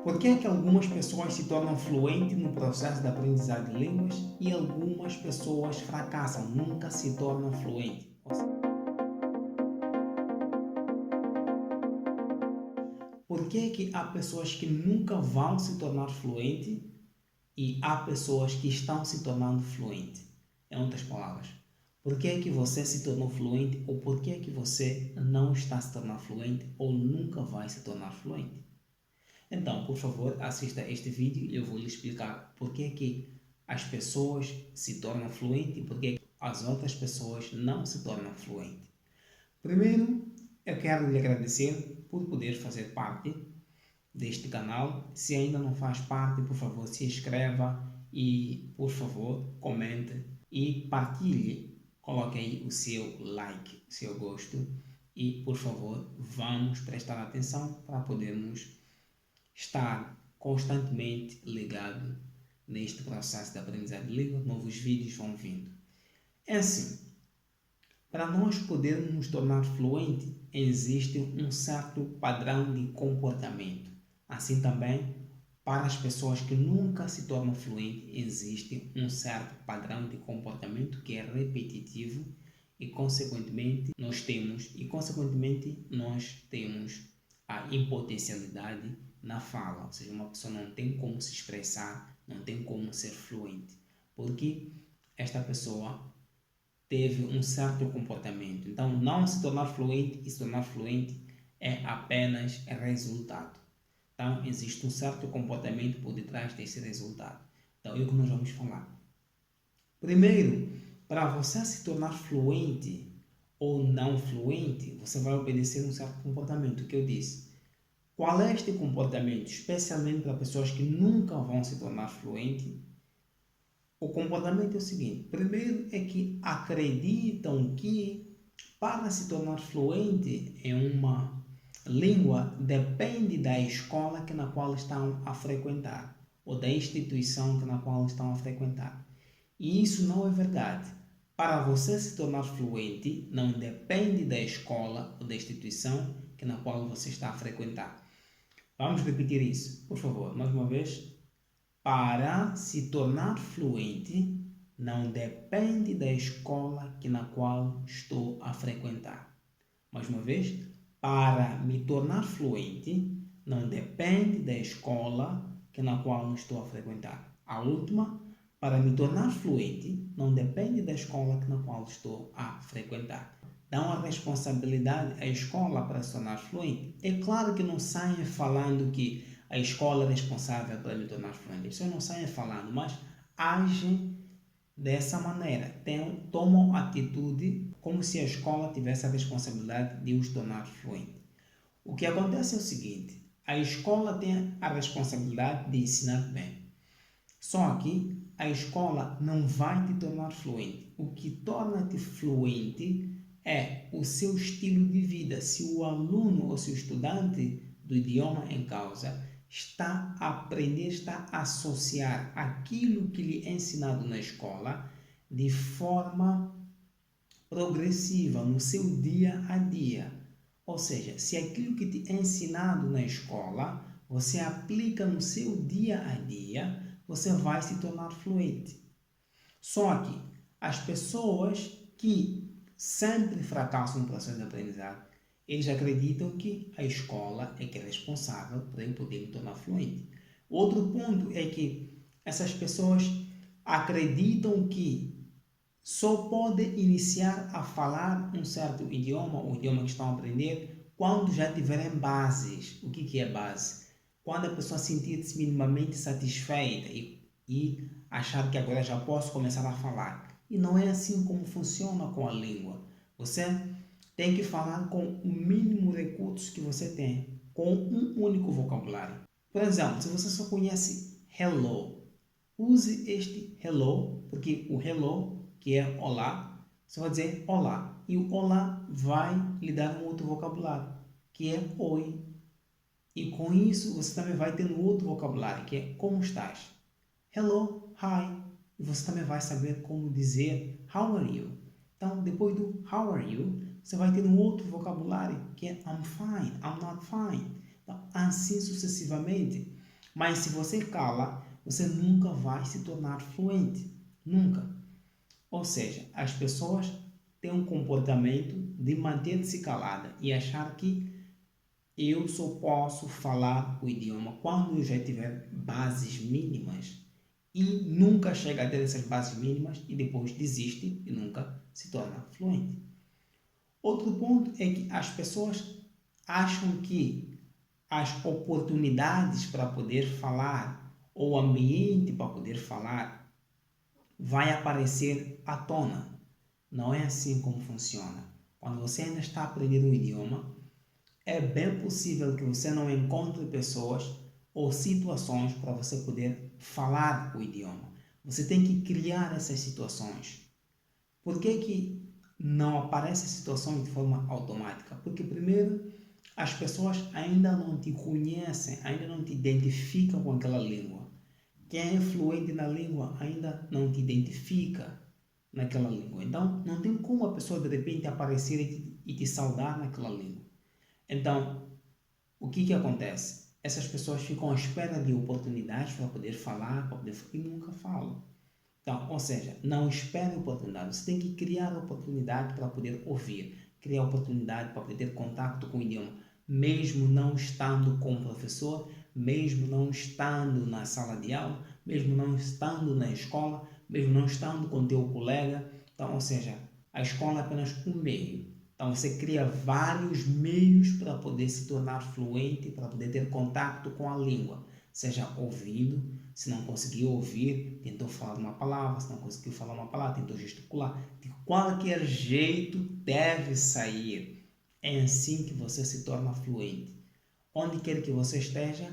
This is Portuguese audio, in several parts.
Por que é que algumas pessoas se tornam fluentes no processo de aprendizagem de línguas e algumas pessoas fracassam, nunca se tornam fluentes? Por que é que há pessoas que nunca vão se tornar fluentes e há pessoas que estão se tornando fluentes? Em outras palavras, por que é que você se tornou fluente ou por que é que você não está se tornando fluente ou nunca vai se tornar fluente? Então, por favor, assista este vídeo e eu vou lhe explicar por que é que as pessoas se tornam fluentes e por que as outras pessoas não se tornam fluentes. Primeiro, eu quero lhe agradecer por poder fazer parte deste canal. Se ainda não faz parte, por favor, se inscreva e, por favor, comente e partilhe. Coloque aí o seu like, o seu gosto e, por favor, vamos prestar atenção para podermos estar constantemente ligado neste processo de aprendizagem de língua. Novos vídeos vão vindo. É assim, para nós podermos nos tornar fluentes, existe um certo padrão de comportamento. Assim também, para as pessoas que nunca se tornam fluentes, existe um certo padrão de comportamento que é repetitivo e, consequentemente, nós temos a impotencialidade na fala. Ou seja, uma pessoa não tem como se expressar, não tem como ser fluente, porque esta pessoa teve um certo comportamento. Então, não se tornar fluente e se tornar fluente é apenas resultado. Então, existe um certo comportamento por detrás desse resultado. Então, é o que nós vamos falar. Primeiro, para você se tornar fluente ou não fluente, você vai obedecer um certo comportamento que eu disse. Qual é este comportamento? Especialmente para pessoas que nunca vão se tornar fluentes. O comportamento é o seguinte: primeiro é que acreditam que para se tornar fluente em uma língua depende da escola na qual estão a frequentar ou da instituição na qual estão a frequentar. E isso não é verdade. Para você se tornar fluente, não depende da escola ou da instituição na qual você está a frequentar. Vamos repetir isso, por favor, mais uma vez. Para se tornar fluente, não depende da escola na qual estou a frequentar. Mais uma vez, para me tornar fluente, não depende da escola na qual estou a frequentar. A última, para me tornar fluente, não depende da escola na qual estou a frequentar. Dão a responsabilidade à escola para se tornar fluente. É claro que não saem falando que a escola é responsável para me tornar fluente. Isso não saem falando, mas agem dessa maneira. Tomam atitude como se a escola tivesse a responsabilidade de os tornar fluente. O que acontece é o seguinte: a escola tem a responsabilidade de ensinar bem. Só que a escola não vai te tornar fluente. O que torna-te fluente é o seu estilo de vida. Se o aluno ou se o estudante do idioma em causa está a aprender, está a associar aquilo que lhe é ensinado na escola de forma progressiva no seu dia a dia. Ou seja, se aquilo que te é ensinado na escola você aplica no seu dia a dia, você vai se tornar fluente. Só que as pessoas que sempre fracassam no processo de aprendizagem, eles acreditam que a escola é que é responsável por eu poder me tornar fluente. Outro ponto é que essas pessoas acreditam que só podem iniciar a falar um certo idioma, o idioma que estão a aprender, quando já tiverem bases. O que é base? Quando a pessoa sentir-se minimamente satisfeita e achar que agora já posso começar a falar. E não é assim como funciona com a língua. Você tem que falar com o mínimo de recursos que você tem, com um único vocabulário. Por exemplo, se você só conhece hello, use este hello, porque o hello, que é olá, você vai dizer olá. E o olá vai lhe dar um outro vocabulário, que é oi. E com isso você também vai ter um outro vocabulário, que é como estás. Hello, hi. E você também vai saber como dizer how are you. Então, depois do how are you, você vai ter um outro vocabulário, que é I'm fine, I'm not fine. Então, assim sucessivamente. Mas se você cala, você nunca vai se tornar fluente. Nunca. Ou seja, as pessoas têm um comportamento de manter-se calada e achar que eu só posso falar o idioma quando eu já tiver bases mínimas e nunca chega a ter essas bases mínimas e depois desiste e nunca se torna fluente. Outro ponto é que as pessoas acham que as oportunidades para poder falar ou o ambiente para poder falar vai aparecer à tona. Não é assim como funciona. Quando você ainda está aprendendo um idioma, é bem possível que você não encontre pessoas ou situações para você poder falar o idioma. Você tem que criar essas situações. Por que não aparecem situações de forma automática? Porque primeiro, as pessoas ainda não te conhecem, ainda não te identificam com aquela língua. Quem é fluente na língua ainda não te identifica naquela língua. Então, não tem como a pessoa de repente aparecer e te saudar naquela língua. Então, o que acontece? Essas pessoas ficam à espera de oportunidades para poder falar, e nunca falam. Então, ou seja, não espere oportunidade. Você tem que criar oportunidade para poder ouvir, criar oportunidade para poder ter contato com o idioma, mesmo não estando com o professor, mesmo não estando na sala de aula, mesmo não estando na escola, mesmo não estando com teu colega. Então, ou seja, a escola é apenas um meio. Então, você cria vários meios para poder se tornar fluente, para poder ter contato com a língua, seja ouvindo. Se não conseguiu ouvir, tentou falar uma palavra. Se não conseguiu falar uma palavra, tentou gesticular. De qualquer jeito deve sair. É assim que você se torna fluente. Onde quer que você esteja,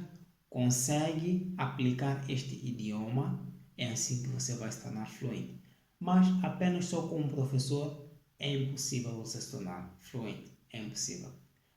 consegue aplicar este idioma. É assim que você vai se tornar fluente. Mas apenas só com um professor é impossível você se tornar fluente. É impossível.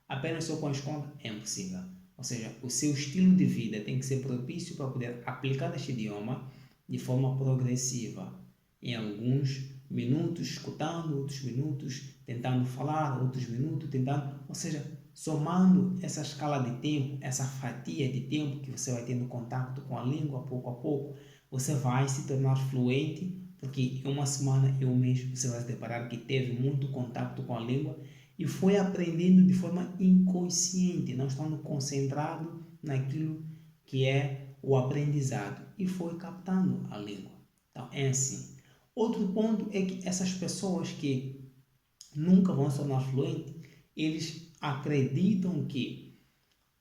Apenas só com a escola é impossível. Ou seja, o seu estilo de vida tem que ser propício para poder aplicar este idioma de forma progressiva. Em alguns minutos escutando, outros minutos tentando falar, outros minutos tentando... Ou seja, somando essa escala de tempo, essa fatia de tempo que você vai tendo contato com a língua pouco a pouco, você vai se tornar fluente, porque em uma semana, em um mês, você vai se deparar que teve muito contato com a língua e foi aprendendo de forma inconsciente, não estando concentrado naquilo que é o aprendizado e foi captando a língua. Então é assim. Outro ponto é que essas pessoas que nunca vão se tornar fluentes, eles acreditam que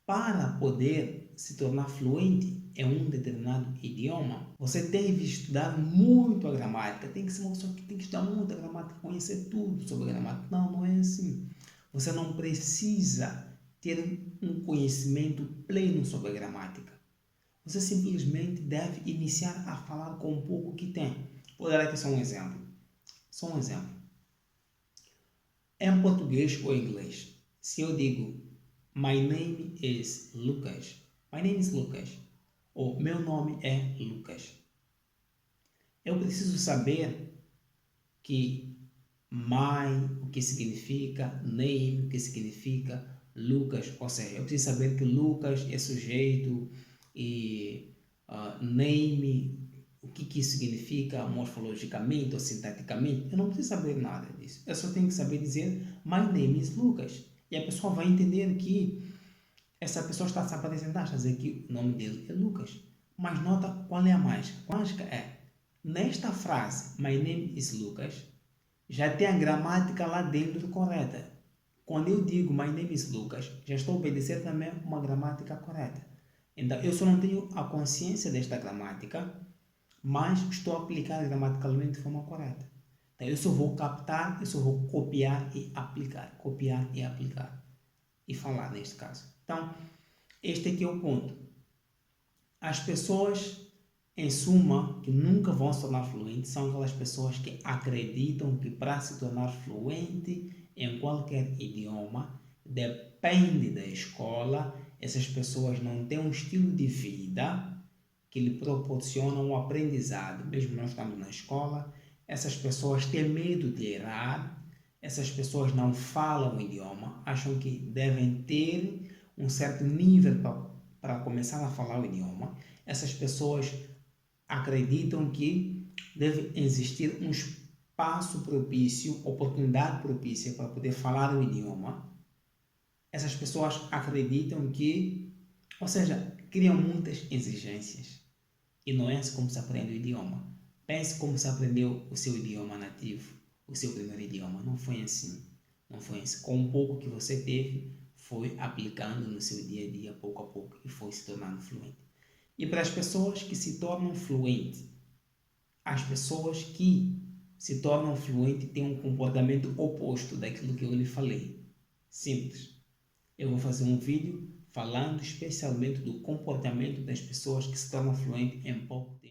para poder se tornar fluente em um determinado idioma, você deve estudar muito a gramática. Tem que ser uma pessoa que tem que estudar muito a gramática, conhecer tudo sobre a gramática. Não, não é assim. Você não precisa ter um conhecimento pleno sobre a gramática. Você simplesmente deve iniciar a falar com um pouco que tem. Vou dar aqui só um exemplo. Só um exemplo. Em português ou inglês, se eu digo My name is Lucas. My name is Lucas. Ou meu nome é Lucas. Eu preciso saber que my, o que significa, name, o que significa, Lucas. Ou seja, eu preciso saber que Lucas é sujeito e name, o que isso significa morfologicamente ou sintaticamente. Eu não preciso saber nada disso. Eu só tenho que saber dizer my name is Lucas. E a pessoa vai entender que essa pessoa está se apresentar, está a dizer que o nome dele é Lucas. Mas nota qual é a mágica. A mágica é, nesta frase, my name is Lucas, já tem a gramática lá dentro correta. Quando eu digo my name is Lucas, já estou a obedecer também uma gramática correta. Então, eu só não tenho a consciência desta gramática, mas estou a aplicar gramaticalmente de forma correta. Então, eu só vou captar, eu só vou copiar e aplicar. Copiar e aplicar. E falar, neste caso. Então, este aqui é o ponto. As pessoas, em suma, que nunca vão se tornar fluentes, são aquelas pessoas que acreditam que para se tornar fluente em qualquer idioma, depende da escola. Essas pessoas não têm um estilo de vida que lhe proporciona um aprendizado, mesmo não estando na escola. Essas pessoas têm medo de errar. Essas pessoas não falam o idioma, acham que devem ter um certo nível para começar a falar o idioma, essas pessoas acreditam que deve existir um espaço propício, oportunidade propícia para poder falar o idioma. Essas pessoas acreditam que, ou seja, criam muitas exigências. E não é assim como se aprende o idioma. Pense como se aprendeu o seu idioma nativo, o seu primeiro idioma. Não foi assim. Não foi assim. Com um pouco que você teve, foi aplicando no seu dia a dia, pouco a pouco, e foi se tornando fluente. E para as pessoas que se tornam fluentes, as pessoas que se tornam fluentes têm um comportamento oposto daquilo que eu lhe falei. Simples. Eu vou fazer um vídeo falando especialmente do comportamento das pessoas que se tornam fluentes em pouco tempo.